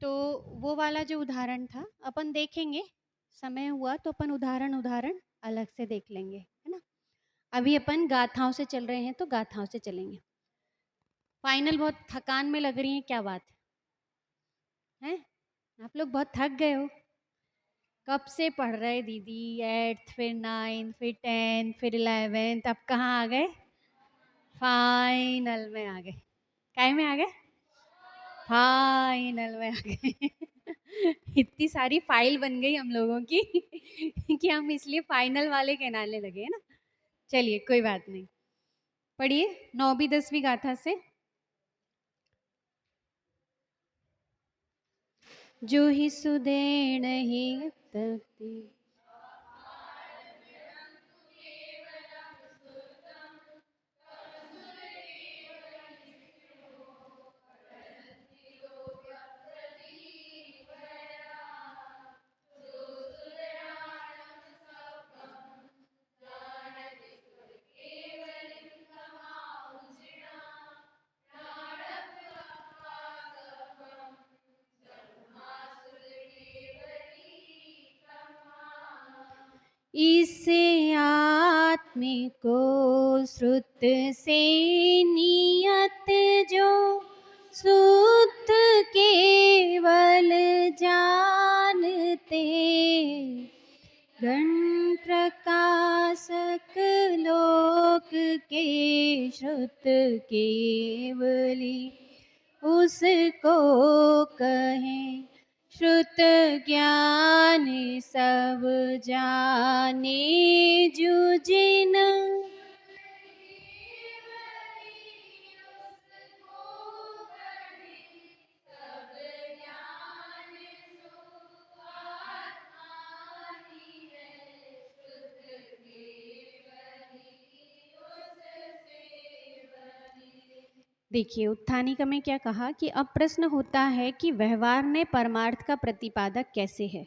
तो वो वाला जो उदाहरण था अपन देखेंगे, समय हुआ तो अपन उदाहरण उदाहरण अलग से देख लेंगे, है ना। अभी अपन गाथाओं से चल रहे हैं तो गाथाओं से चलेंगे। फाइनल बहुत थकान में लग रही है, क्या बात है? आप लोग बहुत थक गए हो। कब से पढ़ रहे दीदी, 8th फिर 9th फिर 10th फिर 11th, अब कहाँ आ गए? फाइनल में आ गए। काय में आ गए? फाइनल में आ गए। इतनी सारी फाइल बन गई हम लोगों की कि हम इसलिए फाइनल वाले कहलाने लगे, है ना। चलिए कोई बात नहीं, पढ़िए 9वीं 10वीं गाथा से। जो ही सुदेण ही तक्ति, इसे आत्मिको श्रुत से नियत जो शुद्ध केवल जानते, गण प्रकाशक लोक के श्रुत केवली उसको कहें श्रुत ज्ञान सब जाने जुजिन। देखिए उत्थानिका में क्या कहा कि अब प्रश्न होता है कि व्यवहार ने परमार्थ का प्रतिपादक कैसे है।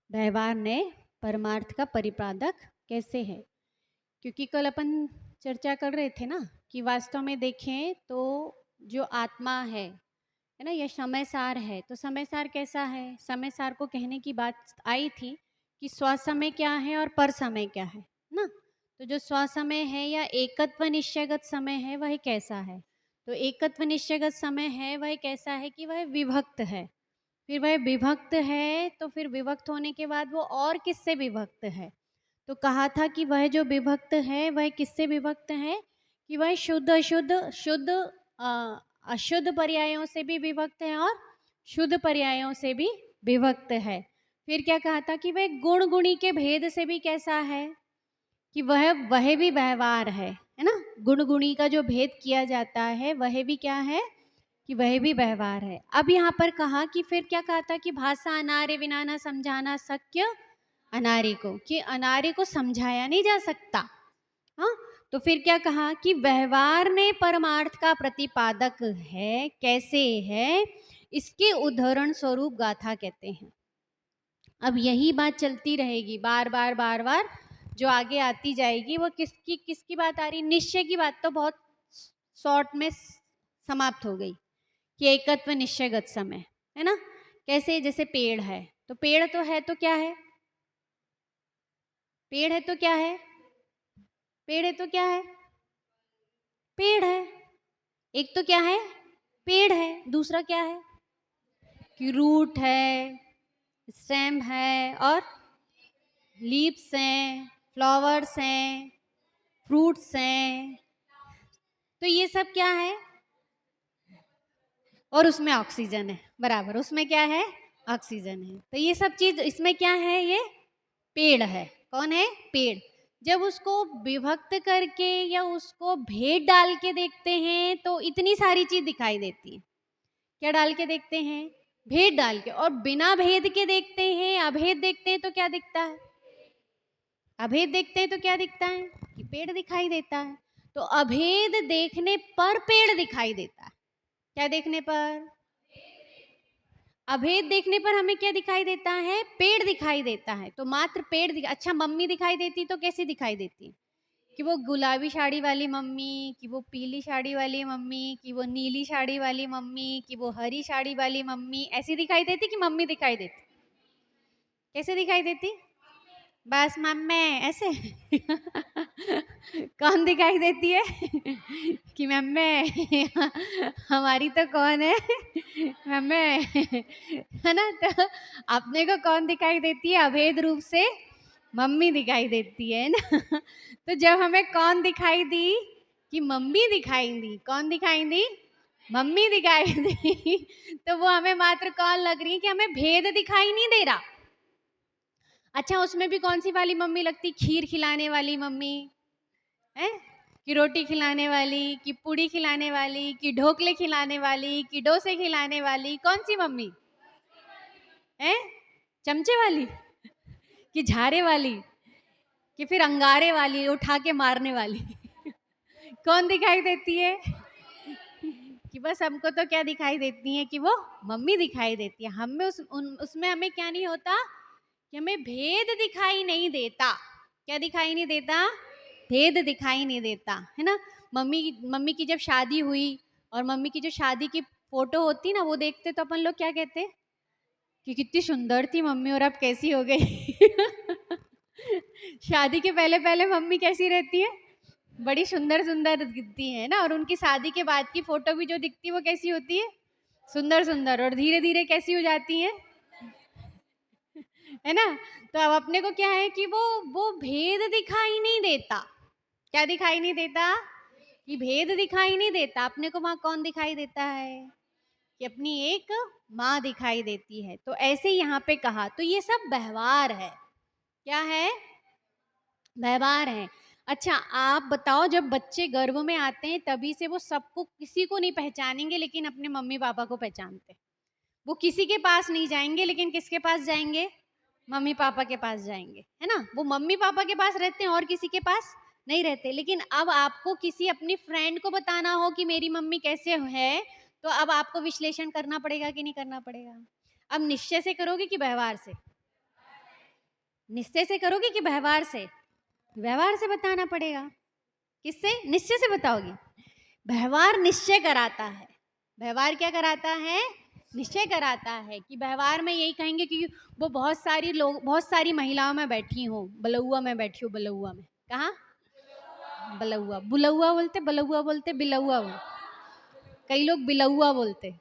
व्यवहार ने परमार्थ का परिपादक कैसे है, क्योंकि कल अपन चर्चा कर रहे थे ना कि वास्तव में देखें तो जो आत्मा है ना, यह समय सार है। तो समय सार कैसा है? समय सार को कहने की बात आई थी कि स्वसमय क्या है और पर समय क्या है ना। तो जो स्वसमय है या एकत्व निश्चयगत समय है वह कैसा है? तो एकत्व निश्चयगत समय है वह कैसा है कि वह विभक्त है। फिर वह विभक्त है तो फिर विभक्त होने के बाद वो और किससे विभक्त है? तो कहा था कि वह जो विभक्त है वह किससे विभक्त है कि वह शुद्ध अशुद्ध शुद्ध अशुद्ध पर्यायों से भी विभक्त है और शुद्ध पर्यायों से भी विभक्त है। फिर क्या कहा था कि वह गुण गुणी के भेद से भी कैसा है कि वह भी व्यवहार है ना। गुण गुणी का जो भेद किया जाता है वह भी क्या है कि वह भी व्यवहार है। अब यहाँ पर कहा कि फिर क्या कहा था कि भाषा अनार्य विना न समझाना शक्य अनार्य को, कि अनार्य को समझाया नहीं जा सकता। हाँ, तो फिर क्या कहा कि व्यवहार ने परमार्थ का प्रतिपादक है। कैसे है? इसके उदाहरण स्वरूप गाथा कहते हैं। अब यही बात चलती रहेगी बार बार बार बार, जो आगे आती जाएगी वो किसकी बात आ रही? निश्चय की बात तो बहुत शॉर्ट में समाप्त हो गई कि एकत्व निश्चयगत समय है ना। कैसे? जैसे पेड़ है तो पेड़ तो है तो क्या है? पेड़ है तो क्या है? पेड़ है तो क्या है? पेड़ है। एक तो क्या है? पेड़ है। दूसरा क्या है कि रूट है, स्टेम है और लीव्स हैं, फ्लावर्स हैं, फ्रूट्स हैं। तो ये सब क्या है? और उसमें ऑक्सीजन है, बराबर। उसमें क्या है? ऑक्सीजन है। तो ये सब चीज इसमें क्या है? ये पेड़ है। कौन है? पेड़। जब उसको विभक्त करके या उसको भेद डाल के देखते हैं तो इतनी सारी चीज दिखाई देती है। क्या डाल के देखते हैं? भेद डाल के। और बिना भेद के देखते हैं, अभेद देखते हैं तो क्या दिखता है? अभेद देखते हैं तो क्या दिखता है कि पेड़ दिखाई देता है। तो अभेद देखने पर पेड़ दिखाई देता है। क्या देखने पर? अभेद देखने पर हमें क्या दिखाई देता है? पेड़ दिखाई देता है। तो मात्र पेड़ अच्छा मम्मी दिखाई देती तो कैसी दिखाई देती? कि वो गुलाबी साड़ी वाली मम्मी, कि वो पीली साड़ी वाली मम्मी, कि वो नीली साड़ी वाली मम्मी, कि वो हरी साड़ी वाली मम्मी, ऐसी दिखाई देती कि मम्मी दिखाई देती? कैसे दिखाई देती? बस मम्मी ऐसे कौन दिखाई देती है कि मम्मी हमारी तो कौन है मम्मी है ना। तो अपने को कौन दिखाई देती है? अभेद रूप से मम्मी दिखाई देती है ना। तो जब हमें कौन दिखाई दी कि मम्मी दिखाई दी, कौन दिखाई दी? मम्मी दिखाई दी। तो वो हमें मात्र कौन लग रही है कि हमें भेद दिखाई नहीं दे रहा। अच्छा, उसमें भी कौन सी वाली मम्मी लगती? खीर खिलाने वाली मम्मी है, कि रोटी खिलाने वाली, कि पूड़ी खिलाने वाली, कि ढोकले खिलाने वाली, कि डोसे खिलाने वाली? कौन सी मम्मी है? चमचे वाली, कि झारे वाली, कि फिर अंगारे वाली, उठा के मारने वाली? कौन दिखाई देती है? कि बस हमको तो क्या दिखाई देती है कि वो मम्मी दिखाई देती है। हमें उसमें हमें क्या नहीं होता कि हमें भेद दिखाई नहीं देता। क्या दिखाई नहीं देता? भेद दिखाई नहीं देता, है ना। मम्मी की जब शादी हुई और मम्मी की जो शादी की फोटो होती ना, वो देखते तो अपन लोग क्या कहते कि कितनी सुंदर थी मम्मी और अब कैसी हो गई। शादी के पहले पहले मम्मी कैसी रहती है? बड़ी सुंदर सुंदर दिखती है ना। और उनकी शादी के बाद की फोटो भी जो दिखती है वो कैसी होती है? सुंदर सुंदर। और धीरे धीरे कैसी हो जाती है? है ना। तो अब अपने को क्या है कि वो भेद दिखाई नहीं देता। क्या दिखाई नहीं देता? कि भेद दिखाई नहीं देता। अपने को वहां कौन दिखाई देता है? कि अपनी एक माँ दिखाई देती है। तो ऐसे यहाँ पे कहा, तो ये सब व्यवहार है। क्या है? व्यवहार है। अच्छा, आप बताओ, जब बच्चे गर्भ में आते हैं तभी से वो सबको, किसी को नहीं पहचानेंगे लेकिन अपने मम्मी पापा को पहचानते। वो किसी के पास नहीं जाएंगे लेकिन किसके पास जाएंगे? मम्मी पापा के पास जाएंगे, है ना। वो मम्मी पापा के पास रहते हैं और किसी के पास नहीं रहते। लेकिन अब आपको किसी अपनी फ्रेंड को बताना हो कि मेरी मम्मी कैसे है, तो अब आपको विश्लेषण करना पड़ेगा कि नहीं करना पड़ेगा? अब निश्चय से करोगे कि व्यवहार से? निश्चय से करोगे कि व्यवहार से? व्यवहार से बताना पड़ेगा। किससे? निश्चय से बताओगी। व्यवहार निश्चय कराता है। व्यवहार क्या कराता है? निश्चय कराता है। कि व्यवहार में यही कहेंगे कि वो बहुत सारी महिलाओं में बैठी हो, बलौआ में बैठी हो, बलौआ में। कहाँ? बलौआ। बुलौआ बोलते, बलौआ बोलते, बिलौआ बोलते। कई लोग बिलौआ बोलते,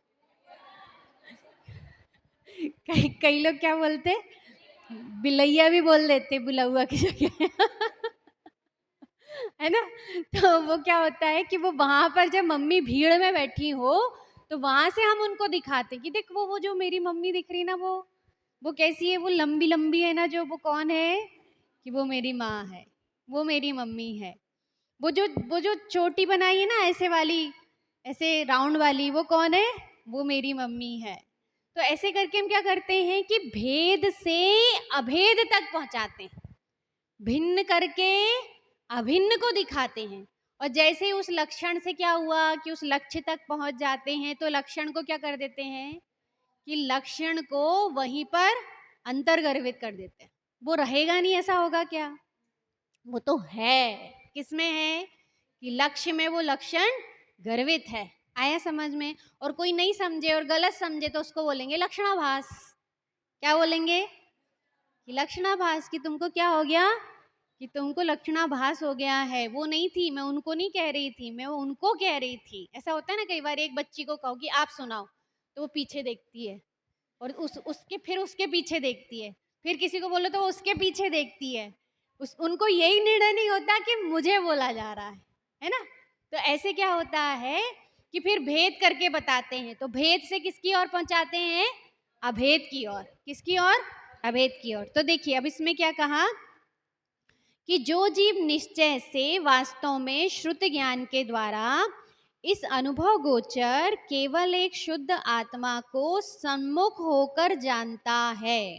कई लोग क्या बोलते? बिलैया भी बोल देते बुलौआ की जगह। है ना। तो वो क्या होता है कि वो वहां पर जब मम्मी भीड़ में बैठी हो तो वहां से हम उनको दिखाते कि देख वो जो मेरी मम्मी दिख रही ना, वो कैसी है? वो लंबी लंबी है ना, जो वो कौन है? कि वो मेरी माँ है, वो मेरी मम्मी है। वो जो चोटी बनाई है ना ऐसे वाली, ऐसे राउंड वाली, वो कौन है? वो मेरी मम्मी है। तो ऐसे करके हम क्या करते हैं कि भेद से अभेद तक पहुंचाते हैं। भिन्न करके अभिन्न को दिखाते हैं। और जैसे ही उस लक्षण से क्या हुआ कि उस लक्ष्य तक पहुंच जाते हैं, तो लक्षण को क्या कर देते हैं कि लक्षण को वहीं पर अंतर्गर्भित कर देते हैं। वो रहेगा नहीं, ऐसा होगा क्या? वो तो है। किसमें है? कि लक्ष्य में वो लक्षण गर्वित है। आया समझ में? और कोई नहीं समझे और गलत समझे तो उसको बोलेंगे लक्षणाभास। क्या बोलेंगे? कि लक्षणाभास। कि तुमको क्या हो गया? कि तुमको लक्षणाभास हो गया है। वो नहीं थी, मैं उनको नहीं कह रही थी, मैं वो उनको कह रही थी। ऐसा होता है ना, कई बार एक बच्ची को कहो कि आप सुनाओ, तो वो पीछे देखती है और उसके पीछे देखती है। फिर किसी को बोलो तो वो उसके पीछे देखती है। उनको यही निर्णय नहीं होता कि मुझे बोला जा रहा है ना। तो ऐसे क्या होता है कि फिर भेद करके बताते हैं। तो भेद से किसकी ओर पहुंचाते हैं? अभेद की ओर। किसकी ओर? अभेद की ओर। तो देखिए अब इसमें क्या कहा कि जो जीव निश्चय से वास्तव में श्रुत ज्ञान के द्वारा इस अनुभव गोचर केवल एक शुद्ध आत्मा को सम्मुख होकर जानता है।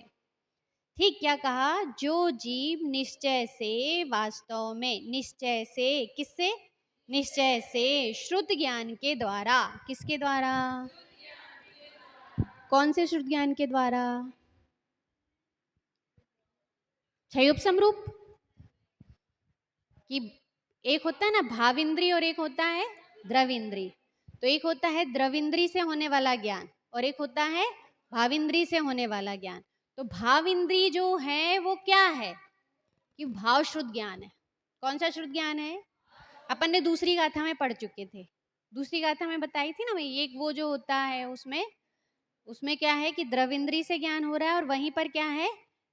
ठीक क्या कहा? जो जीव निश्चय से वास्तव में, निश्चय से, किससे? निश्चय से श्रुत ज्ञान के द्वारा। किसके द्वारा? कौन से श्रुत ज्ञान के द्वारा? क्षयोप समरूप। कि एक होता है ना भाव इंद्री और एक होता है द्रव इंद्री। तो एक होता है द्रव इंद्री से होने वाला ज्ञान और एक होता है भाव इंद्री से होने वाला ज्ञान। तो भाव इंद्री जो है वो क्या है कि भाव शुद्ध ज्ञान है। कौन सा शुद्ध ज्ञान है? अपन ने दूसरी गाथा में पढ़ चुके थे। दूसरी गाथा में बताई थी ना भाई, एक वो जो होता है उसमें उसमें क्या है कि द्रव इंद्री से ज्ञान हो रहा है और वहीं पर क्या है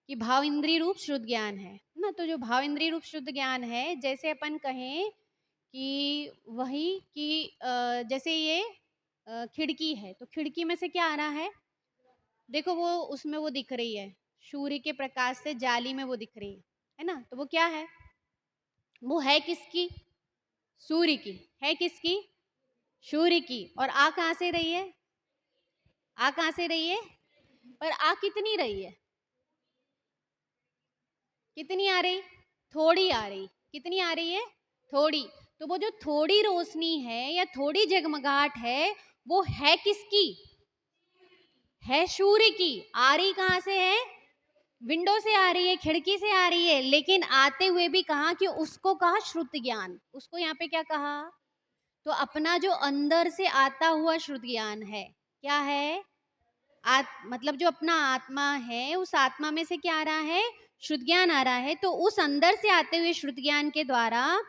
कि भाव इंद्री रूप शुद्ध ज्ञान है ना। तो जो भाव इंद्री रूप शुद्ध ज्ञान है, जैसे अपन कहें कि वही कि जैसे ये खिड़की है, तो खिड़की में से क्या आ रहा है? देखो वो उसमें वो दिख रही है, सूर्य के प्रकाश से जाली में वो दिख रही है ना। तो वो क्या है? वो है किसकी? सूर्य की। है किसकी? सूर्य की। और आ कहाँ से रही है? आ कहाँ से रही है? पर आ कितनी रही है? कितनी आ रही? थोड़ी आ रही। कितनी आ रही है? थोड़ी। तो वो जो थोड़ी रोशनी है या थोड़ी जगमगाहट है वो है किसकी? है सूर्य की। आ रही कहाँ से है? विंडो से आ रही है, खिड़की से आ रही है, लेकिन आते हुए भी कहा कि उसको कहा श्रुत ज्ञान। उसको यहाँ पे क्या कहा? तो अपना जो अंदर से आता हुआ श्रुत ज्ञान है, क्या है? मतलब जो अपना आत्मा है, उस आत्मा में से क्या आ रहा है? शुद्ध ज्ञान आ रहा है। तो उस अंदर से आते हुए शुद्ध ज्ञान के द्वारा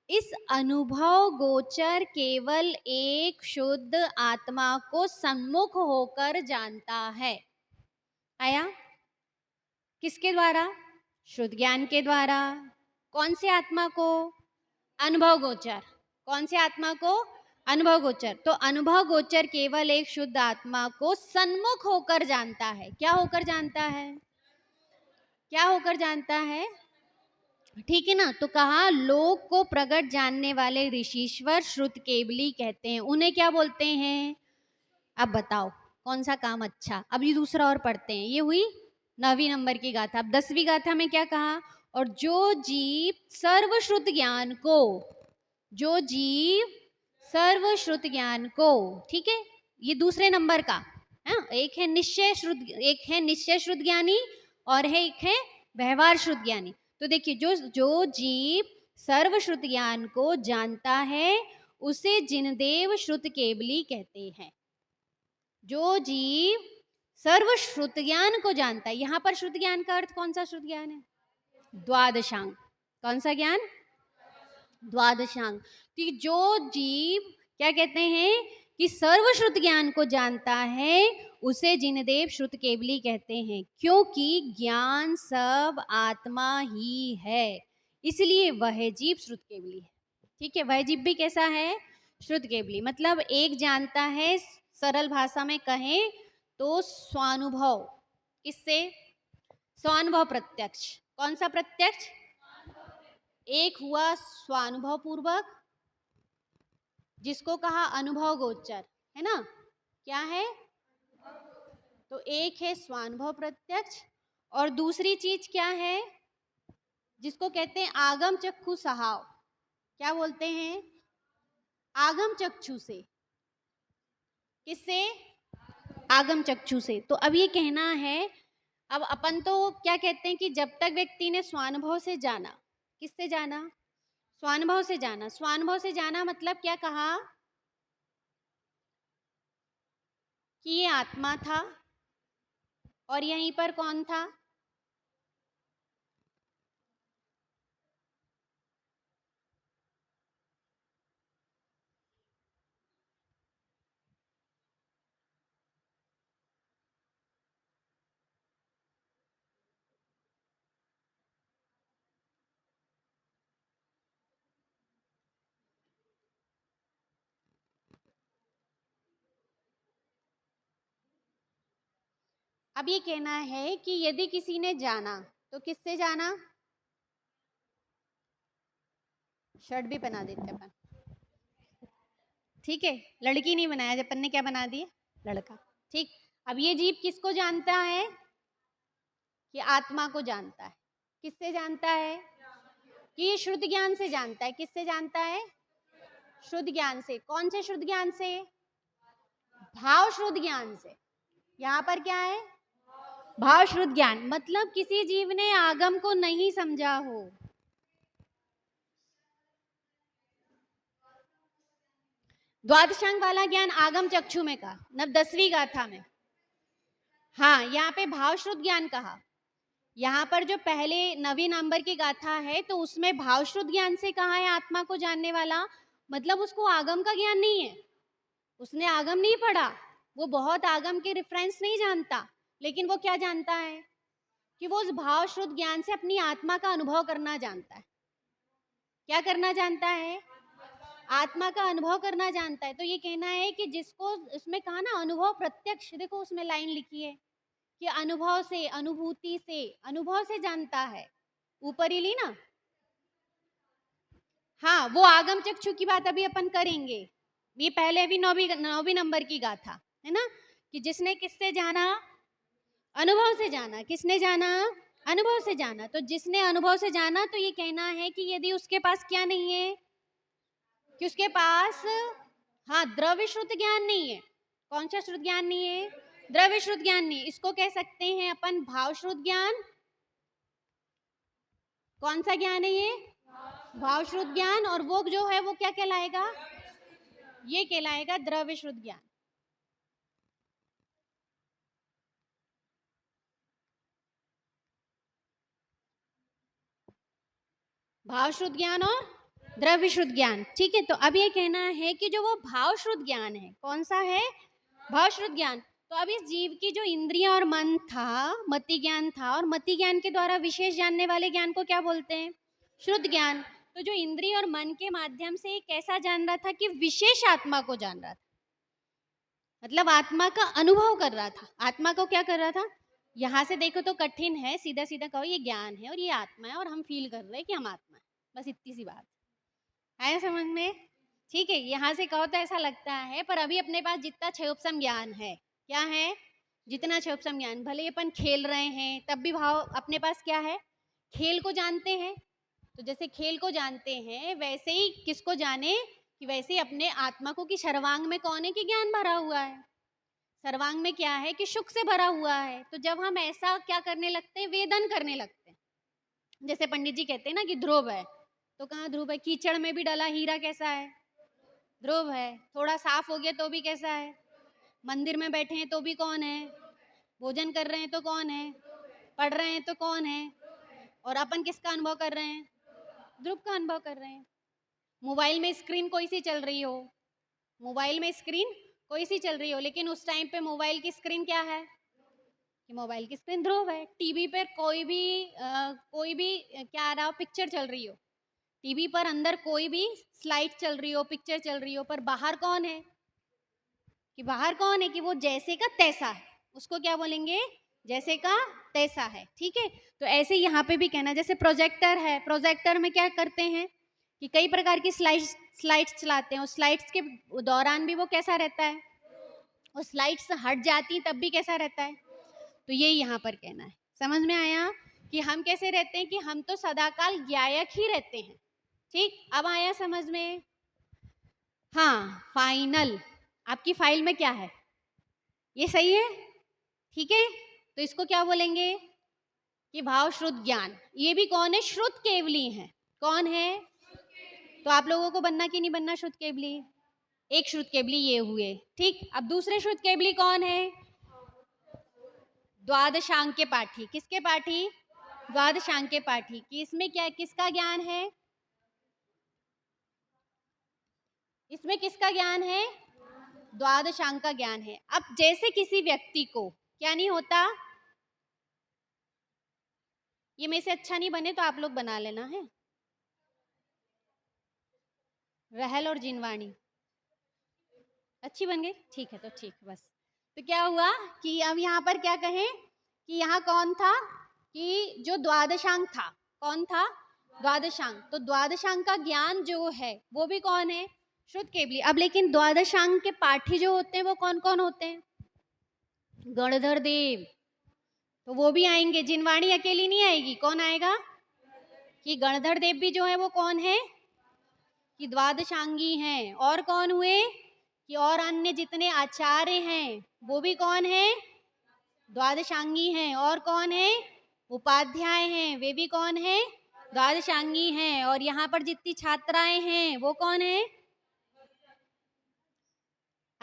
इस अनुभव गोचर केवल एक शुद्ध आत्मा को सम्मुख होकर जानता है। आया? किसके द्वारा? शुद्ध ज्ञान के द्वारा। कौन से आत्मा को? अनुभव गोचर। कौन से आत्मा को? अनुभव गोचर। तो अनुभव गोचर केवल एक शुद्ध आत्मा को सन्मुख होकर जानता है। क्या होकर जानता है? क्या होकर जानता है? ठीक है ना। तो कहा लोक को प्रगट जानने वाले ऋषीश्वर श्रुत केवली कहते हैं। उन्हें क्या बोलते हैं? अब बताओ कौन सा काम अच्छा। अब ये दूसरा और पढ़ते हैं। ये हुई 9वीं नंबर की गाथा। अब 10वीं गाथा में क्या कहा? और जो जीव सर्वश्रुत ज्ञान को, जो जीव सर्वश्रुत ज्ञान को, ठीक है, ये दूसरे नंबर का है। एक है निश्चय श्रुत, एक है निश्चय श्रुत ज्ञानी और है एक है व्यवहार श्रुत ज्ञानी। तो देखिए जो जो जीव सर्वश्रुत ज्ञान को जानता है उसे जिनदेव श्रुत केवली कहते हैं। जो जीव सर्वश्रुत ज्ञान को जानता है। यहां पर श्रुत ज्ञान का अर्थ कौन सा श्रुत ज्ञान है? द्वादशांग। कौन सा ज्ञान? द्वादशांग। कि जो जीव क्या कहते हैं कि सर्वश्रुत ज्ञान को जानता है उसे जिनदेव श्रुत केवली कहते हैं, क्योंकि ज्ञान सब आत्मा ही है, इसलिए वह जीव श्रुत केवली है। ठीक है, वह जीव भी कैसा है? श्रुत केवली। मतलब एक जानता है, सरल भाषा में कहें तो स्वानुभव। किससे? स्वानुभव प्रत्यक्ष। कौन सा प्रत्यक्ष? एक हुआ स्वानुभव पूर्वक, जिसको कहा अनुभव गोचर, है ना। क्या है? तो एक है स्वानुभव प्रत्यक्ष और दूसरी चीज क्या है? जिसको कहते हैं आगम चक्षु सहाव। क्या बोलते हैं? आगम चक्षु से। किससे? आगम चक्षु से। तो अब ये कहना है, अब अपन तो क्या कहते हैं कि जब तक व्यक्ति ने स्वानुभव से जाना। किससे जाना? स्वानुभव से जाना। स्वानुभव से जाना मतलब क्या कहा? कि ये आत्मा था और यहीं पर कौन था? अब ये कहना है कि यदि किसी ने जाना तो किससे जाना? शर्ट भी बना देते अपन। ठीक है, लड़की नहीं बनाया, जब अपन ने क्या बना दिया? लड़का। ठीक। अब ये जीव किसको जानता है? कि आत्मा को जानता है। किससे जानता है? कि ये शुद्ध ज्ञान से जानता है। किससे जानता है? शुद्ध ज्ञान से। कौन से शुद्ध ज्ञान से? भाव शुद्ध ज्ञान से। यहाँ पर क्या है? भाव शुद्ध ज्ञान। मतलब किसी जीव ने आगम को नहीं समझा हो, द्वादशांग वाला ज्ञान आगम चक्षु में कहा, 10वीं गाथा में। हाँ, यहाँ पे भावश्रुत ज्ञान कहा। यहाँ पर जो पहले 9वीं नंबर की गाथा है तो उसमें भावश्रुत ज्ञान से कहा है आत्मा को जानने वाला, मतलब उसको आगम का ज्ञान नहीं है, उसने आगम नहीं पढ़ा, वो बहुत आगम के रेफरेंस नहीं जानता, लेकिन वो क्या जानता है कि वो उस भावश्रुत ज्ञान से अपनी आत्मा का अनुभव करना जानता है। क्या करना जानता है? आत्मा का अनुभव करना जानता है। तो ये कहना है कि जिसको इसमें कहा ना अनुभव प्रत्यक्ष, देखो उसमें लाइन लिखी है कि अनुभव से, अनुभूति से, अनुभव से जानता है, ऊपर ही ली ना। हाँ, वो आगम चक्षु की बात अभी अपन करेंगे, ये पहले अभी 9वीं नंबर की गाथा है ना, कि जिसने किससे जाना? अनुभव से जाना। किसने जाना? अनुभव से जाना। तो जिसने अनुभव से जाना, तो ये कहना है कि यदि उसके पास क्या नहीं है, कि उसके पास हाँ द्रव्य श्रुत ज्ञान नहीं है। कौन सा श्रुत ज्ञान नहीं है? द्रव्य श्रुत ज्ञान नहीं। इसको कह सकते हैं अपन भाव श्रुत ज्ञान। कौन सा ज्ञान है ये? भाव श्रुत ज्ञान। और वो जो है वो क्या कहलाएगा? ये कहलाएगा द्रव्य श्रुत ज्ञान। भाव श्रुत ज्ञान और द्रव्य श्रुत ज्ञान, ठीक है। तो अब ये कहना है कि जो वो भाव श्रुत ज्ञान है, कौन सा है? भाव श्रुत ज्ञान। तो अब इस जीव की जो इंद्रियां और मन था, मति ज्ञान था, और मति ज्ञान के द्वारा विशेष जानने वाले ज्ञान को क्या बोलते हैं? श्रुत ज्ञान। तो जो इंद्रिय और मन के माध्यम से कैसा जान रहा था? कि विशेष आत्मा को जान रहा था, मतलब आत्मा का अनुभव कर रहा था। आत्मा को क्या कर रहा था? यहाँ से देखो तो कठिन है, सीधा सीधा कहो ये ज्ञान है और ये आत्मा है और हम फील कर रहे हैं कि हम आत्मा है, बस इतनी सी बात है समझ में? ठीक है, यहाँ से कहो तो ऐसा लगता है, पर अभी अपने पास जितना क्षयोपसम ज्ञान है, क्या है? जितना क्षयोपसम ज्ञान, भले अपन खेल रहे हैं तब भी भाव अपने पास क्या है? खेल को जानते हैं। तो जैसे खेल को जानते हैं वैसे ही किसको जाने? कि वैसे ही अपने आत्मा को, कि सर्वांग में कौन है? कि ज्ञान भरा हुआ है। सर्वांग में क्या है? कि सुख से भरा हुआ है। तो जब हम ऐसा क्या करने लगते हैं? वेदन करने लगते हैं। जैसे पंडित जी कहते हैं ना कि ध्रुव है, तो कहाँ ध्रुव है? कीचड़ में भी डला हीरा कैसा है? ध्रुव है। थोड़ा साफ हो गया तो भी कैसा है? मंदिर में बैठे हैं तो भी कौन है? भोजन कर रहे हैं तो कौन है? पढ़ रहे हैं तो कौन है? और अपन किसका अनुभव कर रहे हैं? ध्रुव का अनुभव कर रहे हैं। मोबाइल में स्क्रीन कोई सी चल रही हो, मोबाइल में स्क्रीन कोई सी चल रही हो, लेकिन उस टाइम पे मोबाइल की स्क्रीन क्या है? कि मोबाइल की स्क्रीन ध्रुव है। टीवी पर कोई भी क्या आ रहा हो? पिक्चर चल रही हो, टीवी पर अंदर कोई भी स्लाइड चल रही हो, पिक्चर चल रही हो, पर बाहर कौन है? कि बाहर कौन है? कि वो जैसे का तैसा है, उसको क्या बोलेंगे? जैसे का तैसा है। ठीक है, तो ऐसे यहाँ पे भी कहना, जैसे प्रोजेक्टर है, प्रोजेक्टर में क्या करते हैं? कि कई प्रकार की स्लाइड्स चलाते हैं, और स्लाइड्स के दौरान भी वो कैसा रहता है? और स्लाइड्स हट जाती तब भी कैसा रहता है? तो ये यहाँ पर कहना है। समझ में आया? कि हम कैसे रहते हैं? कि हम तो सदाकाल ज्ञायक ही रहते हैं। ठीक, अब आया समझ में? हाँ, फाइनल आपकी फाइल में क्या है? ये सही है? ठीक है, तो इसको क्या बोलेंगे? कि भाव श्रुत ज्ञान। ये भी कौन है? श्रुत केवली है। कौन है? तो आप लोगों को बनना कि नहीं बनना श्रुत केवली? एक श्रुत केवली ये हुए। ठीक, अब दूसरे श्रुत केवली कौन है? द्वादशांग के पाठी। किसके पाठी? द्वादशांग के पाठी। कि इसमें क्या, किसका ज्ञान है? इसमें किसका ज्ञान है? द्वादशांग का ज्ञान है। अब जैसे किसी व्यक्ति को क्या नहीं होता, ये में से अच्छा नहीं बने तो आप लोग बना लेना है, रहल और जिनवाणी अच्छी बन गई, ठीक है, तो ठीक बस। तो क्या हुआ कि अब यहाँ पर क्या कहें कि यहाँ कौन था? कि जो द्वादशांग था, कौन था? द्वादशांग। तो द्वादशांग का ज्ञान जो है वो भी कौन है? श्रुत केवली। अब लेकिन द्वादशांग के पाठी जो होते हैं वो कौन कौन होते हैं? गणधर देव, तो वो भी आएंगे, जिनवाणी अकेली नहीं आएगी। कौन आएगा? कि गणधर देव भी जो है वो कौन है? कि द्वादशांगी हैं। और कौन हुए? कि और अन्य जितने आचार्य हैं वो भी कौन है? द्वादशांगी हैं। और कौन है? उपाध्याय हैं, वे भी कौन है? द्वादशांगी हैं। और यहाँ पर जितनी छात्राएं हैं वो कौन है?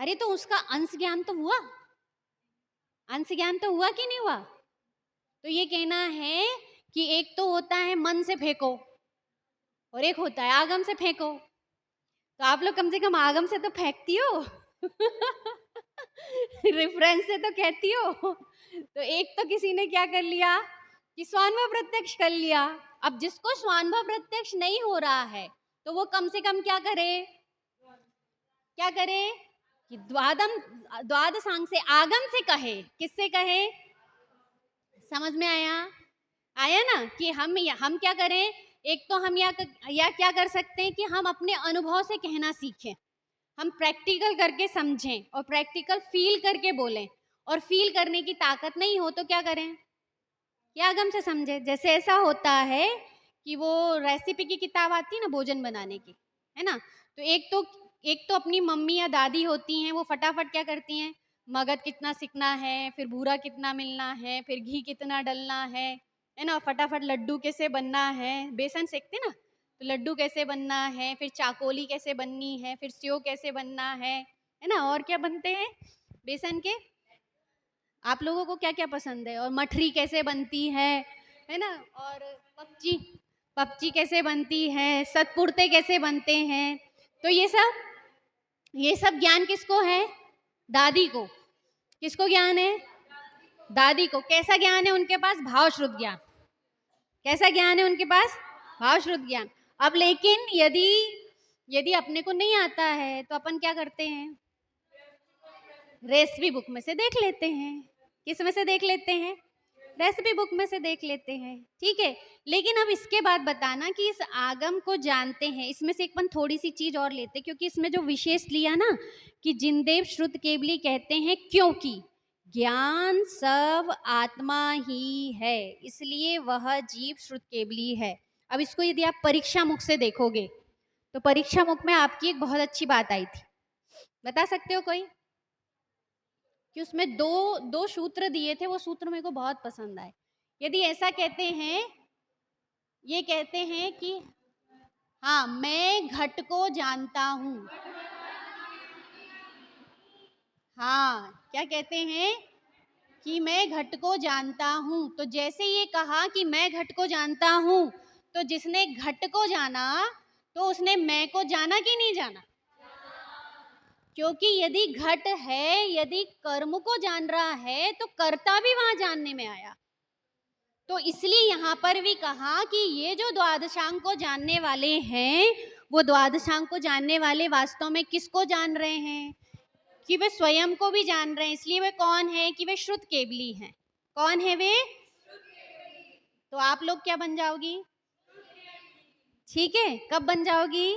अरे तो उसका अंश ज्ञान तो हुआ, अंश ज्ञान तो हुआ कि नहीं हुआ? तो ये कहना है कि एक तो होता है मन से फेंको और एक होता है आगम से फेंको। तो आप लोग कम से कम आगम से तो फेंकती हो रेफरेंस से तो कहती हो। तो एक तो किसी ने क्या कर लिया कि स्वानुभव प्रत्यक्ष कर लिया। अब जिसको स्वानुभव प्रत्यक्ष नहीं हो रहा है तो वो कम से कम क्या करे, क्या करे कि द्वादशांग से आगम से कहे। किससे कहे? समझ में आया? आया ना कि हम क्या करें, एक तो हम या क्या कर सकते हैं कि हम अपने अनुभव से कहना सीखें, हम प्रैक्टिकल करके समझें और प्रैक्टिकल फील करके बोलें। और फील करने की ताकत नहीं हो तो क्या करें, क्या आगम से समझे। जैसे ऐसा होता है कि वो रेसिपी की किताब आती है ना भोजन बनाने की, है ना, तो एक तो अपनी मम्मी या दादी होती हैं, वो फटाफट क्या करती हैं, मगध कितना सीखना है, फिर बूरा कितना मिलना है, फिर घी कितना डलना है ना, फटाफट लड्डू कैसे बनना है, बेसन सेकते ना, तो लड्डू कैसे बनना है, फिर चाकोली कैसे बननी है, फिर सेव कैसे बनना है ना, और क्या बनते हैं बेसन के, आप लोगों को क्या क्या पसंद है, और मठरी कैसे बनती है ना, और पपची पपची कैसे बनती है, सतपुरते कैसे बनते हैं। तो ये सब ज्ञान किसको है? दादी को। किसको ज्ञान है? दादी को। कैसा ज्ञान है उनके पास? भाव श्रुत ज्ञान। कैसा ज्ञान है उनके पास? भाव श्रुत ज्ञान। अब लेकिन यदि यदि अपने को नहीं आता है तो अपन क्या करते हैं, रेसिपी बुक में से देख लेते हैं। किस में से देख लेते हैं? रेसिपी बुक में से देख लेते हैं, ठीक है। लेकिन अब इसके बाद बताना कि इस आगम को जानते हैं, इसमें से एक अपन थोड़ी सी चीज और लेते हैं, क्योंकि इसमें जो विशेष लिया ना कि जिनदेव श्रुत केवली कहते हैं क्योंकि ज्ञान सब आत्मा ही है, इसलिए वह जीव श्रुत केवली है। अब इसको यदि आप परीक्षा मुख से देखोगे तो परीक्षा मुख में आपकी एक बहुत अच्छी बात आई थी, बता सकते हो कोई? कि उसमें दो दो सूत्र दिए थे, वो सूत्र मेरे को बहुत पसंद आए। यदि ऐसा कहते हैं, ये कहते हैं कि हाँ मैं घट को जानता हूँ, हाँ क्या कहते हैं कि मैं घट को जानता हूँ, तो जैसे ये कहा कि मैं घट को जानता हूँ, तो जिसने घट को जाना तो उसने मैं को जाना कि नहीं जाना? क्योंकि यदि घट है, यदि कर्म को जान रहा है तो कर्ता भी वहां जानने में आया। तो इसलिए यहाँ पर भी कहा कि ये जो द्वादशांग को जानने वाले हैं, वो द्वादशांग को जानने वाले वास्तव में किसको जान रहे हैं? कि वे स्वयं को भी जान रहे हैं। इसलिए वे कौन है? कि वे श्रुत केवली हैं। कौन है वे? तो आप लोग क्या बन जाओगी? ठीक है, कब बन जाओगी?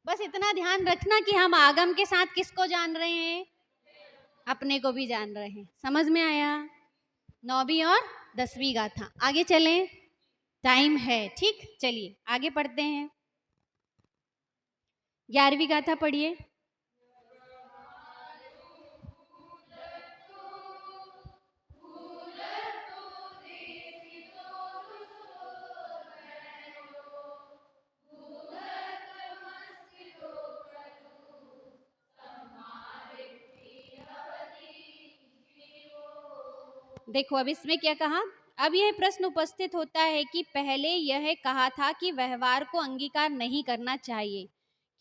बस इतना ध्यान रखना कि हम आगम के साथ किसको जान रहे हैं? अपने को भी जान रहे हैं। समझ में आया? 9वीं और 10वीं गाथा। आगे चलें, टाइम है, ठीक, चलिए आगे पढ़ते हैं। 11वीं गाथा पढ़िए। देखो अब इसमें क्या कहा। अब यह प्रश्न उपस्थित होता है कि पहले यह कहा था कि व्यवहार को अंगीकार नहीं करना चाहिए,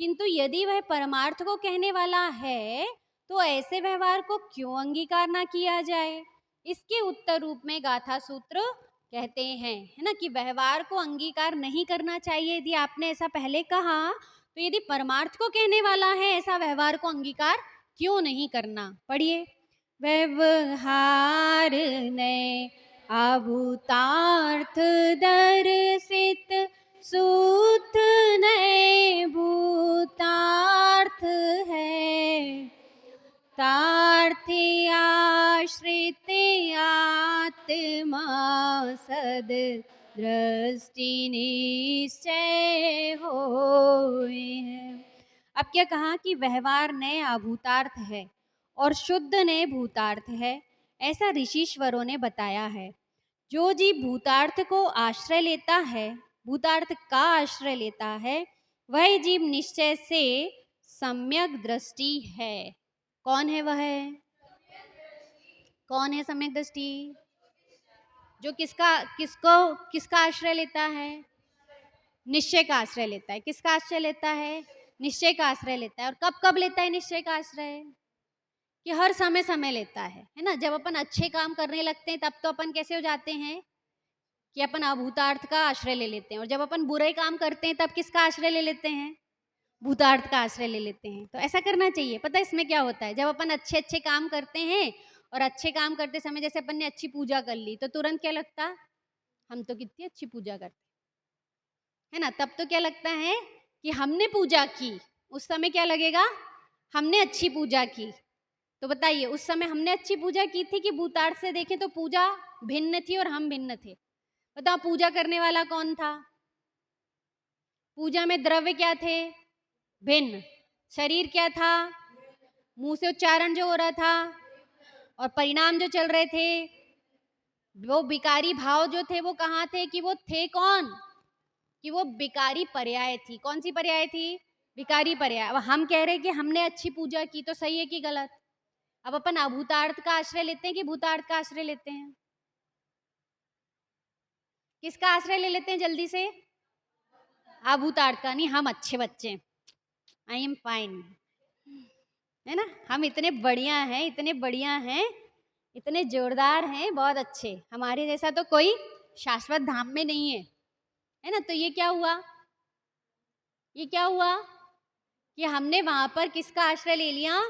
किंतु यदि वह परमार्थ को कहने वाला है तो ऐसे व्यवहार को क्यों अंगीकार ना किया जाए। इसके उत्तर रूप में गाथा सूत्र कहते हैं, है ना, कि व्यवहार को अंगीकार नहीं करना चाहिए। यदि आपने ऐसा पहले कहा तो यदि परमार्थ को कहने वाला है ऐसा व्यवहार को अंगीकार क्यों नहीं करना। पढ़िए। व्यवहार ने अभूतार्थ दर्शित सूत ने भूतार्थ है, तार्थ आश्रित आत्मा सद दृष्टि निश्चय होए है। अब क्या कहा कि व्यवहार ने अभूतार्थ है और शुद्ध ने भूतार्थ है, ऐसा ऋषिश्वरों ने बताया है। जो जीव भूतार्थ को आश्रय लेता है, भूतार्थ का आश्रय लेता है, वह जीव निश्चय से सम्यक दृष्टि है। कौन है वह? कौन है सम्यक दृष्टि? जो किसका आश्रय लेता है? निश्चय का आश्रय लेता है। किसका आश्रय लेता है? निश्चय का आश्रय लेता है। और कब कब लेता है निश्चय का आश्रय? कि हर समय समय लेता है ना। जब अपन अच्छे काम करने लगते हैं तब तो अपन कैसे हो जाते हैं कि अपन अभूतार्थ का आश्रय ले लेते हैं, और जब अपन बुरे काम करते हैं तब किसका आश्रय ले लेते हैं? भूतार्थ का आश्रय ले लेते हैं। तो ऐसा करना चाहिए। पता है इसमें क्या होता है, जब अपन अच्छे अच्छे काम करते हैं और अच्छे काम करते समय जैसे अपन ने अच्छी पूजा कर ली तो तुरंत क्या लगता? हम तो कितनी अच्छी पूजा करते है ना। तब तो क्या लगता है कि हमने पूजा की। उस समय क्या लगेगा? हमने अच्छी पूजा की। तो बताइए उस समय हमने अच्छी पूजा की थी कि भूतार्थ से देखें तो पूजा भिन्न थी और हम भिन्न थे? बताओ पूजा करने वाला कौन था? पूजा में द्रव्य क्या थे? भिन्न। शरीर क्या था? मुंह से उच्चारण जो हो रहा था और परिणाम जो चल रहे थे, वो विकारी भाव जो थे वो कहाँ थे? कि वो थे कौन? कि वो विकारी पर्याय थी। कौन सी पर्याय थी? विकारी पर्याय। अब हम कह रहे हैं कि हमने अच्छी पूजा की, तो सही है कि गलत? अब अपन अभूतार्थ का आश्रय लेते हैं कि भूतार्थ का आश्रय लेते हैं? किसका आश्रय ले लेते हैं जल्दी से? अभूतार्थ का। नहीं, हम अच्छे बच्चे, आई एम फाइन, है ना। हम इतने बढ़िया हैं, इतने बढ़िया हैं, इतने जोरदार हैं, बहुत अच्छे। हमारे जैसा तो कोई शाश्वत धाम में नहीं है ना। तो ये क्या हुआ? ये क्या हुआ कि हमने वहां पर किसका आश्रय ले लिया?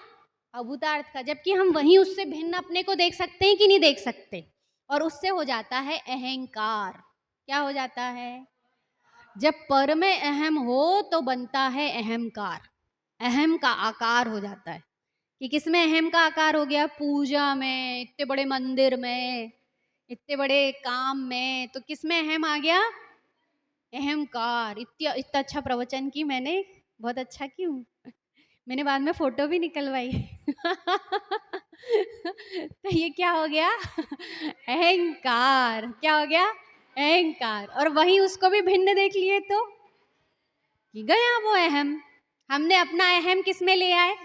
अभूतार्थ का। जबकि हम वहीं उससे भिन्न अपने को देख सकते हैं कि नहीं देख सकते? और उससे हो जाता है अहंकार। क्या हो जाता है? जब पर में अहम हो तो बनता है अहंकार। अहम का आकार हो जाता है। कि किसमें अहम का आकार हो गया? पूजा में, इतने बड़े मंदिर में, इतने बड़े काम में। तो किसमें अहम आ गया? अहंकार। इतना अच्छा प्रवचन की मैंने, बहुत अच्छा की हूँ। मैंने बाद में फोटो भी निकलवाई। तो ये क्या हो गया? अहंकार। क्या हो गया? अहंकार। और वहीं उसको भी भिन्न देख लिए तो कि गया वो अहम। हमने अपना अहम किस में ले आए?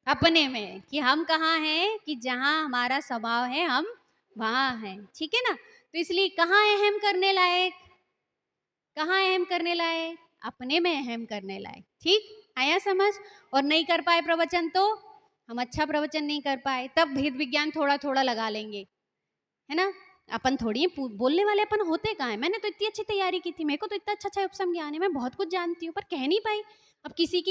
अपने में। कि हम कहाँ हैं? कि जहाँ हमारा स्वभाव है हम वहाँ हैं। ठीक है ना। तो इसलिए कहाँ अहम करने लायक? कहाँ अहम करने लायक? अपने में अहम करने लायक। ठीक आया समझ? और नहीं कर पाए प्रवचन तो हम अच्छा प्रवचन नहीं कर पाए, तब भेद विज्ञान थोड़ा थोड़ा लगा लेंगे, है ना। अपन थोड़ी बोलने वाले अपन होते कहाँ है। मैंने तो इतनी अच्छी तैयारी की थी, मेरे को तो इतना अच्छा अच्छा उपसम ज्ञान है, मैं बहुत कुछ जानती हूँ, पर कह नहीं पाई। अब किसी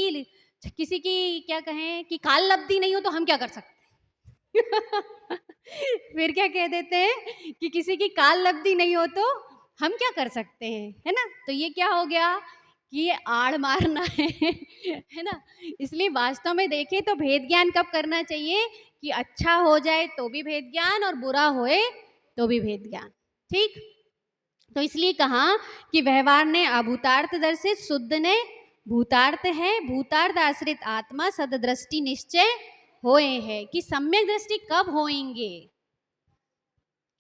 की क्या कहें कि काल लब्धि नहीं हो तो हम क्या कर सकते हैं? फिर क्या कह देते हैं कि किसी की काल लब्धि नहीं हो तो हम क्या कर सकते हैं, है ना। तो ये क्या हो गया कि ये आड़ मारना है ना। इसलिए वास्तव में देखें तो भेद ज्ञान कब करना चाहिए? कि अच्छा हो जाए तो भी भेद ज्ञान और बुरा होए तो भी भेद ज्ञान। ठीक। तो इसलिए कहा कि व्यवहार ने अभूतार्थ दर्शित, शुद्ध ने भूतार्थ है। भूतार्थ आश्रित आत्मा सददृष्टि निश्चय होए है। कि सम्यक दृष्टि कब होएंगे?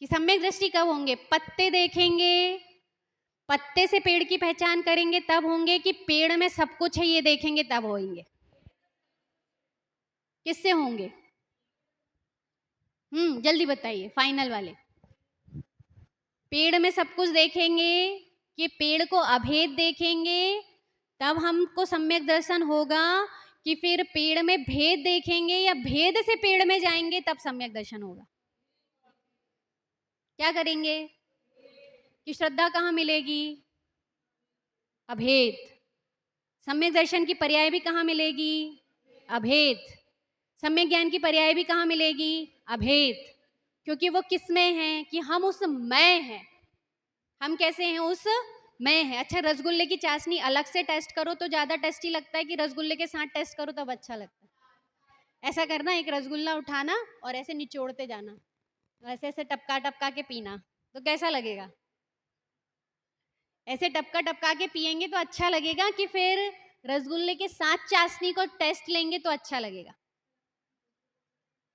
कि सम्यक दृष्टि कब होंगे? पत्ते देखेंगे, पत्ते से पेड़ की पहचान करेंगे तब होंगे, कि पेड़ में सब कुछ है ये देखेंगे तब होंगे? किससे होंगे? जल्दी बताइए फाइनल वाले। पेड़ में सब कुछ देखेंगे कि पेड़ को अभेद देखेंगे तब हमको सम्यक दर्शन होगा? कि फिर पेड़ में भेद देखेंगे या भेद से पेड़ में जाएंगे तब सम्यक दर्शन होगा? क्या करेंगे? कि श्रद्धा कहाँ मिलेगी? अभेद। सम्यक दर्शन की पर्याय भी कहाँ मिलेगी? अभेद। सम्यक ज्ञान की पर्याय भी कहाँ मिलेगी? अभेद। क्योंकि वो किस में है? कि हम उस मैं हैं। हम कैसे हैं? उस मैं है। अच्छा, रसगुल्ले की चाशनी अलग से टेस्ट करो तो ज्यादा टेस्टी लगता है कि रसगुल्ले के साथ टेस्ट करो तब अच्छा लगता है? ऐसा करना, एक रसगुल्ला उठाना और ऐसे निचोड़ते जाना, ऐसे ऐसे टपका टपका के पीना, तो कैसा लगेगा? ऐसे टपका टपका के पिएंगे तो अच्छा लगेगा कि फिर रसगुल्ले के साथ चाशनी को टेस्ट लेंगे तो अच्छा लगेगा?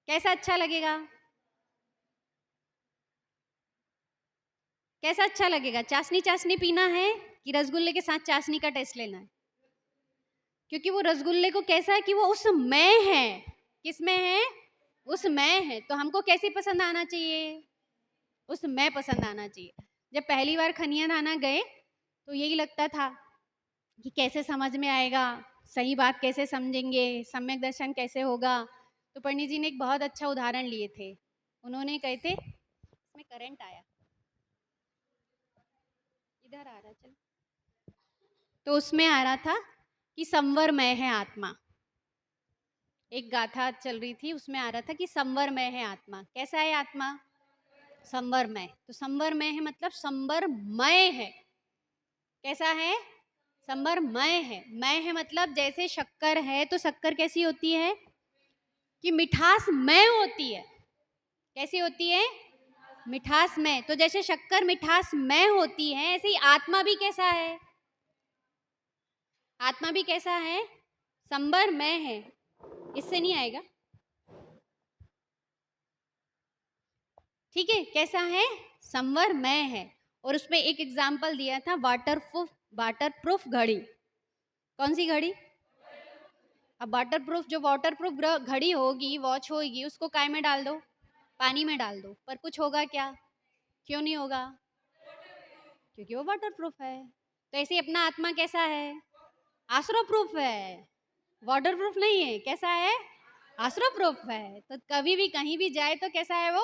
कैसा अच्छा लगेगा? कैसा अच्छा लगेगा? चाशनी चाशनी पीना है कि रसगुल्ले के साथ चाशनी का टेस्ट लेना है? क्योंकि वो रसगुल्ले को कैसा है कि वो उस मैं है, किस में है, उस मैं है। तो हमको कैसी पसंद आना चाहिए, उस मैं पसंद आना चाहिए। जब पहली बार खनिया थाना गए तो यही लगता था कि कैसे समझ में आएगा, सही बात कैसे समझेंगे, सम्यक दर्शन कैसे होगा। तो पंडित जी ने एक बहुत अच्छा उदाहरण लिए थे। उन्होंने कहे थे, इसमें करंट आया, इधर आ रहा, चल, तो उसमें आ रहा था कि संवरमय है आत्मा। एक गाथा चल रही थी, उसमें आ रहा था कि संवरमय है आत्मा। कैसा है आत्मा, संवरमय। तो संवरमय है मतलब संवरमय है। कैसा है, संवरमय है। मय है मतलब जैसे शक्कर है तो शक्कर कैसी होती है कि मिठास मय होती है। कैसी होती है, मिठास मय। तो जैसे शक्कर मिठास मय होती है, ऐसे ही आत्मा भी कैसा है, आत्मा भी कैसा है, संवरमय है। इससे नहीं आएगा, ठीक है, कैसा है, संवरमय है। और उसमें एक एग्जाम्पल दिया था वाटर प्रूफ घड़ी। कौन सी घड़ी, अब वाटर प्रूफ घड़ी होगी, वॉच होगी, उसको काय में डाल दो, पानी में डाल दो, पर कुछ होगा क्या, क्यों नहीं होगा, क्योंकि वो वाटर प्रूफ है। तो ऐसे ही अपना आत्मा कैसा है, आश्रय प्रूफ है, वाटर प्रूफ नहीं है। कैसा है, आश्रय प्रूफ है। तो कभी भी कहीं भी जाए तो कैसा है वो,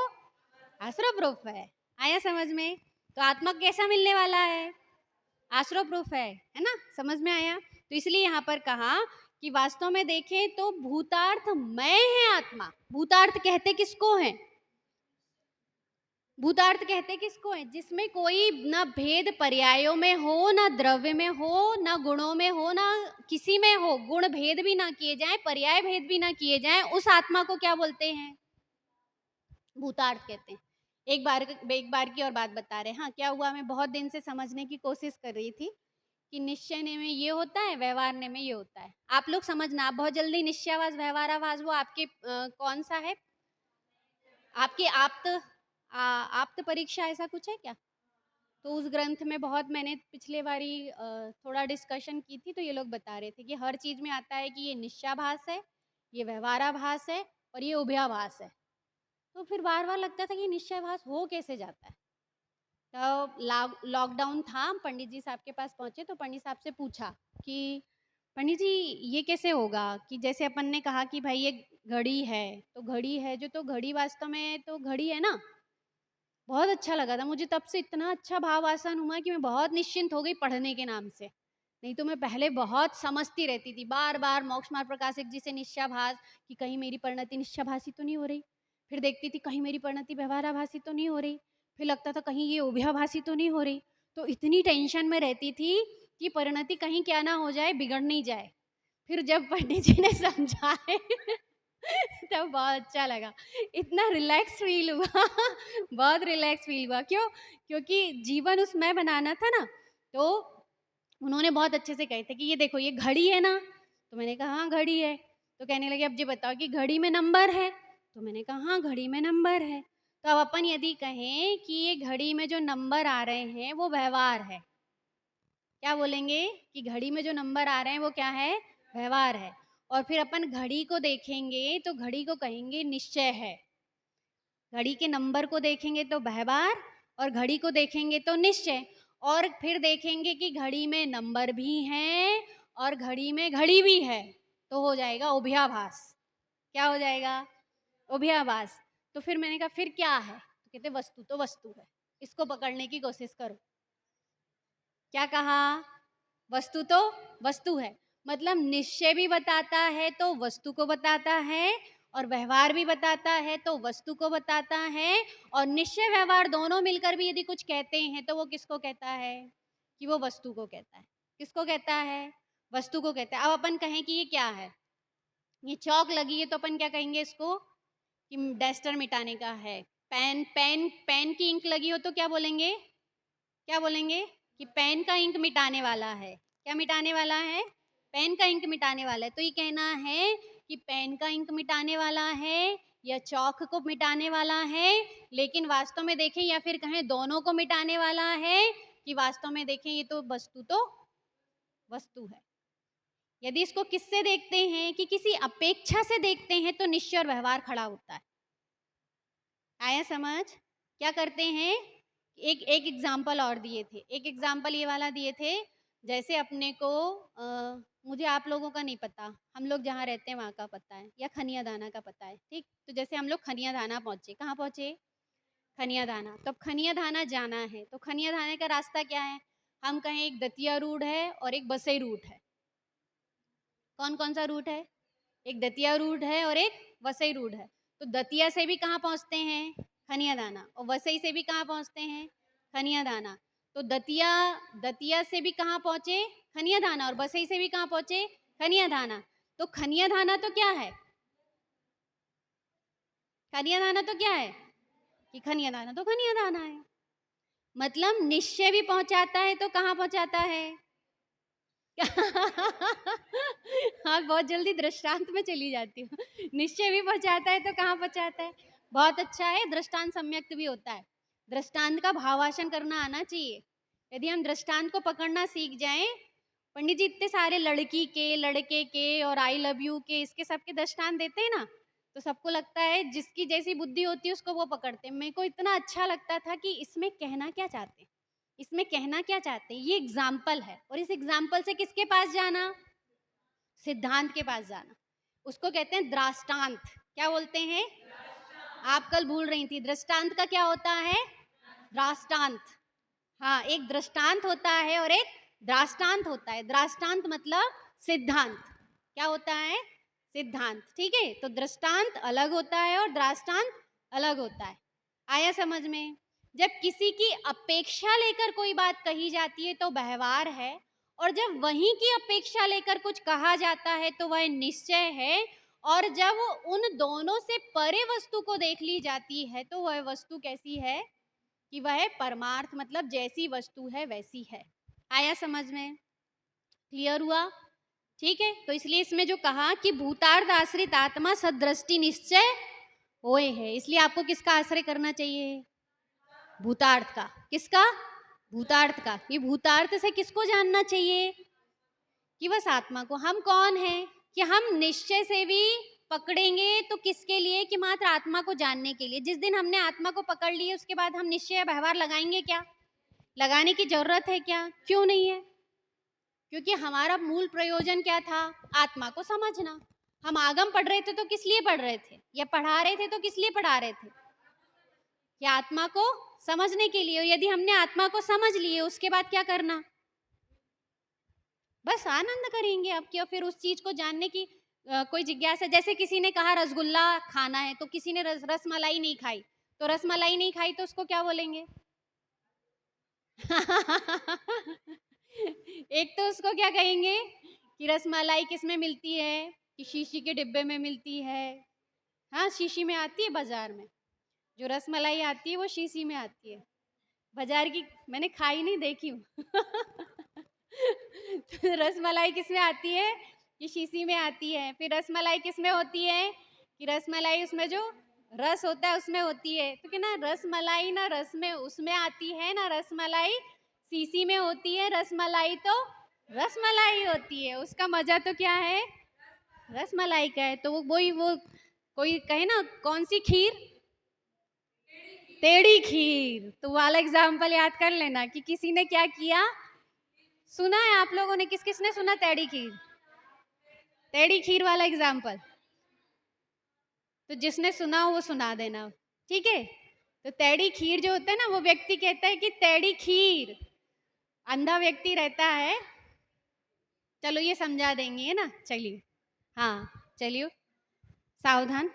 आश्रय प्रूफ है। आया समझ में। तो आत्मा कैसा मिलने वाला है, आश्रय प्रूफ है ना, समझ में आया। तो इसलिए यहाँ पर कहा कि वास्तव में देखें तो भूतार्थ मय है आत्मा। भूतार्थ कहते किसको है, भूतार्थ कहते किसको है, जिसमें कोई न भेद पर्यायों में हो, न द्रव्य में हो, न गुणों में हो, न किसी में हो, गुण भेद भी ना किए जाए, पर्याय भेद भी ना किए जाए, उस आत्मा को क्या बोलते हैं, भूतार्थ कहते हैं। एक बार की और बात बता रहे हैं। हाँ, क्या हुआ, मैं बहुत दिन से समझने की कोशिश कर रही थी कि निश्चयने में ये होता है, व्यवहारने में ये होता है। आप लोग समझना, आप बहुत जल्दी निश्चयाभास व्यवहाराभास वो आपके कौन सा है, आपकी आप्त परीक्षा ऐसा कुछ है क्या। तो उस ग्रंथ में बहुत मैंने पिछले बारी थोड़ा डिस्कशन की थी, तो ये लोग बता रहे थे कि हर चीज में आता है कि ये निश्चयाभास है, ये व्यवहाराभास है और ये उभयाभास है। तो फिर बार बार लगता था कि निश्चयाभास हो कैसे जाता है। तो लॉकडाउन था, पंडित जी साहब के पास पहुंचे तो पंडित साहब से पूछा कि पंडित जी ये कैसे होगा कि जैसे अपन ने कहा कि भाई ये घड़ी है, तो घड़ी है जो, तो घड़ी वास्तव में तो घड़ी है ना। बहुत अच्छा लगा था मुझे, तब से इतना अच्छा भाव आसन हुआ कि मैं बहुत निश्चिंत हो गई पढ़ने के नाम से। नहीं तो मैं पहले बहुत समझती रहती थी, बार बार मोक्ष मार्ग प्रकाशक जी से निश्चयाभास कि कहीं मेरी परिणति निश्चयाभासी तो नहीं हो रही। फिर देखती थी कहीं मेरी परिणति व्यवहाराभासी तो नहीं हो रही। फिर लगता था कहीं ये उभयाभासी तो नहीं हो रही। तो इतनी टेंशन में रहती थी कि परिणति कहीं क्या ना हो जाए, बिगड़ नहीं जाए। फिर जब पंडित जी ने समझाए तब बहुत अच्छा लगा, इतना रिलैक्स फील हुआ बहुत रिलैक्स फील हुआ। क्यों, क्योंकि जीवन उसमें बनाना था ना। तो उन्होंने बहुत अच्छे से कहे थे कि ये देखो ये घड़ी है ना। तो मैंने कहा हाँ घड़ी है। तो कहने लगे अब जी बताओ कि घड़ी में नंबर है। तो मैंने कहा हाँ घड़ी में नंबर है। तो अब अपन यदि कहें कि ये घड़ी में जो नंबर आ रहे हैं वो व्यवहार है, क्या बोलेंगे कि घड़ी में जो नंबर आ रहे हैं वो क्या है, व्यवहार है। और फिर अपन घड़ी को देखेंगे तो घड़ी को कहेंगे निश्चय है। घड़ी के नंबर को देखेंगे तो व्यवहार, और घड़ी को देखेंगे तो निश्चय। और फिर देखेंगे कि घड़ी में नंबर भी हैं और घड़ी में घड़ी भी है, तो हो जाएगा उभयाभास। क्या हो जाएगा, उभयाभास। तो फिर मैंने कहा फिर क्या है, तो कहते वस्तु तो वस्तु है, इसको पकड़ने की कोशिश करो। क्या कहा, वस्तु तो वस्तु है, मतलब निश्चय भी बताता है तो वस्तु को बताता है, और व्यवहार भी बताता है तो वस्तु को बताता है। और निश्चय व्यवहार दोनों मिलकर भी यदि कुछ कहते हैं तो वो किसको कहता है, कि वो वस्तु को कहता है। किसको कहता है, वस्तु को कहता है। अब अपन कहें कि ये क्या है, ये चौक लगी है, तो अपन क्या कहेंगे इसको, कि डस्टर मिटाने का है। पेन पेन पेन की इंक लगी हो तो क्या बोलेंगे, क्या बोलेंगे कि पेन का इंक मिटाने वाला है। क्या मिटाने वाला है, पेन का इंक मिटाने वाला है। तो ये कहना है कि पेन का इंक मिटाने वाला है या चौक को मिटाने वाला है। लेकिन वास्तव में देखें या फिर कहें दोनों को मिटाने वाला है, कि वास्तव में देखें ये तो वस्तु है। यदि इसको किससे देखते हैं कि किसी अपेक्षा से देखते हैं तो निश्चय और व्यवहार खड़ा होता है। आया समझ? क्या करते हैं, एक एक एग्जाम्पल और दिए थे, एक एग्जाम्पल ये वाला दिए थे, जैसे अपने को मुझे आप लोगों का नहीं पता, हम लोग जहाँ रहते हैं वहाँ का पता है, या खनिया दाना का पता है, ठीक। तो जैसे हम लोग खनिया दाना पहुँचे, कहाँ पहुँचे? खनिया दाना। तो अब खनिया दाना जाना है, तो खनिया दाने का रास्ता क्या है? हम कहें एक दतिया रूट है और एक बसई रूट है। कौन कौन सा रूट है? एक दतिया रूट है और एक वसई रूट है। तो दतिया से भी कहाँ पहुँचते हैं? खनिया दाना। और वसई से भी कहाँ पहुँचते हैं? खनिया दाना। तो दतिया दतिया से भी कहाँ पहुँचे? खनिया दाना। और वसई से भी कहाँ पहुँचे? खनिया दाना। तो खनिया दाना तो क्या है? खनिया दाना तो क्या है? कि खनिया दाना तो खनिया दाना है। मतलब निश्चय भी पहुँचाता है तो कहाँ पहुँचाता है? हाँ, बहुत जल्दी दृष्टांत में चली जाती हूँ। निश्चय भी पहुँचाता है तो कहाँ पहुँचाता है? बहुत अच्छा है, दृष्टांत सम्यक्त भी होता है। दृष्टांत का भावांशन करना आना चाहिए। यदि हम दृष्टांत को पकड़ना सीख जाएं, पंडित जी इतने सारे लड़की के, लड़के के और आई लव यू के, इसके सबके दृष्टांत देते हैं ना, तो सबको लगता है जिसकी जैसी बुद्धि होती है उसको वो पकड़ते हैं। मेरे को इतना अच्छा लगता था कि इसमें कहना क्या चाहते हैं, इसमें कहना क्या चाहते हैं, ये एग्जाम्पल है। और इस एग्जाम्पल से किसके पास जाना? सिद्धांत के पास जाना। उसको कहते हैं दृष्टांत। क्या बोलते हैं? आप कल भूल रही थी, दृष्टांत का क्या होता है? दृष्टांत। हाँ, एक दृष्टांत होता है और एक दृष्टांत होता है। दृष्टांत मतलब सिद्धांत। क्या होता है? सिद्धांत। ठीक है, तो दृष्टांत अलग होता है और दृष्टांत अलग होता है। आया समझ में? जब किसी की अपेक्षा लेकर कोई बात कही जाती है तो व्यवहार है, और जब वहीं की अपेक्षा लेकर कुछ कहा जाता है तो वह निश्चय है, और जब उन दोनों से परे वस्तु को देख ली जाती है तो वह वस्तु कैसी है? कि वह परमार्थ, मतलब जैसी वस्तु है वैसी है। आया समझ में? क्लियर हुआ? ठीक है, तो इसलिए इसमें जो कहा कि भूतार्थ आश्रित आत्मा सदृष्टि निश्चय होए है, इसलिए आपको किसका आश्रय करना चाहिए? भूतार्थ का। किसका? भूतार्थ का। ये भूतार्थ से किसको जानना चाहिए? कि बस आत्मा को। हम कौन हैं कि हम निश्चय से भी पकड़ेंगे तो किसके लिए? कि मात्र आत्मा को जानने के लिए। जिस दिन हमने आत्मा को पकड़ लिया उसके बाद हम निश्चय या व्यवहार लगाएंगे क्या? लगाने की जरूरत है क्या? क्यों नहीं है? क्योंकि हमारा मूल प्रयोजन क्या था? आत्मा को समझना। हम आगम पढ़ रहे थे तो किस लिए पढ़ रहे थे, या पढ़ा रहे थे तो किस लिए पढ़ा रहे थे? कि आत्मा को समझने के लिए। और यदि हमने आत्मा को समझ लिए उसके बाद क्या करना? बस आनंद करेंगे अब क्या, फिर उस चीज को जानने की कोई जिज्ञासा। जैसे किसी ने कहा रसगुल्ला खाना है, तो किसी ने रसमलाई नहीं खाई, तो रसमलाई नहीं खाई तो उसको क्या बोलेंगे? एक तो उसको क्या कहेंगे कि रसमलाई किस में मिलती है? कि शीशी के डिब्बे में मिलती है। हाँ, शीशी में आती है बाजार में, जो रसमलाई आती है वो शीशी में आती है। बाजार की मैंने खाई नहीं, देखी हूँ। तो रसमलाई किस में आती है? ये शीशी में आती है। फिर रसमलाई किस में होती है? कि रसमलाई उसमें जो रस होता है उसमें होती है। तो क्या ना, रसमलाई ना रस में उसमें आती है, ना रसमलाई शीशी में होती है। रसमलाई तो रसमलाई होती है, उसका मजा तो क्या है? रसमलाई का है। तो वो कोई कहे ना कौन सी खीर? टेढ़ी खीर। तो वाला एग्जाम्पल याद कर लेना कि किसी ने क्या किया। सुना है आप लोगों ने? किस किस ने सुना टेढ़ी खीर? टेढ़ी खीर वाला एग्जाम्पल। तो जिसने सुना हो वो सुना देना, ठीक है। तो टेढ़ी खीर जो होता है ना, वो व्यक्ति कहता है कि टेढ़ी खीर। अंधा व्यक्ति रहता है। चलो ये समझा देंगे, है ना? चलिए, हाँ चलिए, सावधान।